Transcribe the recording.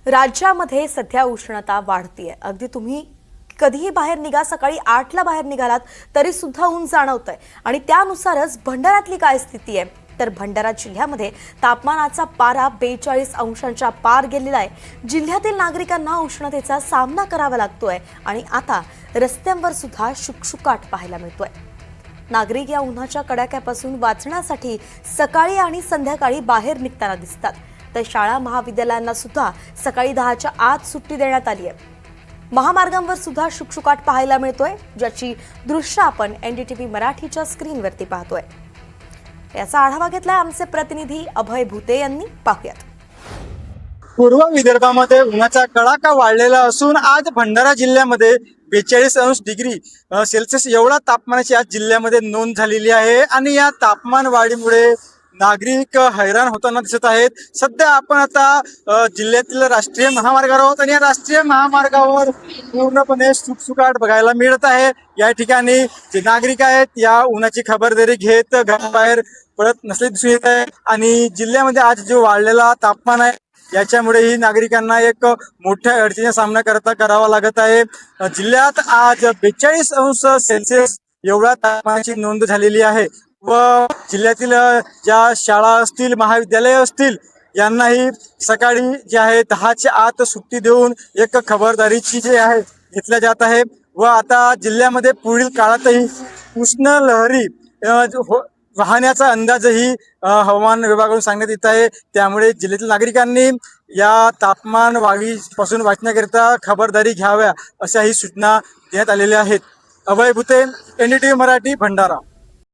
राज्यामध्ये सध्या उष्णता वाढतीये। अगदी तुम्ही कधीही बाहेर निघा, सकाळी 8ला बाहेर निघालात तरी सुद्धा ऊन जाणवतंय आणि त्यानुसारच भंडाऱ्यातली काय स्थिती आहे तर भंडारा जिल्ह्यामध्ये तापमानाचा पारा 42 अंशांच्या पार गेलेला आहे। जिल्ह्यातील नागरिकांना उष्णतेचा सामना करावा लागतोय आणि आता रस्त्यांवर सुद्धा शुकशुकाट पाहायला मिळतोय। नागरिक या उन्हाच्या कडाक्यापासून वाचण्यासाठी सकाळी आणि संध्याकाळी बाहेर निघताना दिसतात, तर शाळा महाविद्यालयांना सुद्धा सकाळी 10च्या आत सुट्टी देण्यात आली आहे। महामार्गांवर सुद्धा शुकशुकाट पाहायला मिळतोय, ज्याची दृश्य आपण एनडीटीव्ही मराठीच्या स्क्रीनवरती पाहतोय। याचा आढावा घेतलाय आमचे प्रतिनिधी अभय भुते यांनी। पाहूयात। पूर्व विदर्भामध्ये उन्हाचा कडाका वाढलेला असून आज भंडारा जिल्ह्यामध्ये 42 अंश सेल्सिअस एवढा तापमानाची आज जिल्ह्यामध्ये नोंद झालेली आहे आणि या तापमान वाढीमुळे नागरिक हैराण होताना दिसत आहेत। सध्या आपण आता जिल्ह्यातील राष्ट्रीय महामार्गावर आहोत आणि या राष्ट्रीय महामार्गावर पूर्णपणे सुकसुकाट बघायला मिळत आहे। या ठिकाणी जे नागरिक आहेत या उन्हाची खबरदारी घेत घराबाहेर पडत नसले दिसून येत आहे आणि जिल्ह्यामध्ये आज जो वाढलेला तापमान आहे याच्यामुळेही नागरिकांना एक मोठ्या अडचणीचा सामना करावा लागत आहे। जिल्ह्यात आज 42 अंश सेल्सिअस एवढा तापमानाची नोंद झालेली आहे व जिल्ह्यातील ज्या शाळा असतील, महाविद्यालय असतील यांनाही सकाळी जे आहे 10च्या आत सुट्टी देऊन एक खबरदारीची जे आहे घेतल्या जात आहे व आता जिल्ह्यामध्ये पुढील काळातही उष्ण लहरी वाहण्याचा अंदाजही हवामान विभागाकडून सांगण्यात येत आहे। त्यामुळे जिल्ह्यातील नागरिकांनी या तापमान वाढीपासून वाचण्याकरिता खबरदारी घ्याव्या अशाही सूचना देण्यात आलेल्या आहेत। अभय भुते, एनडीटीव्ही मराठी, भंडारा।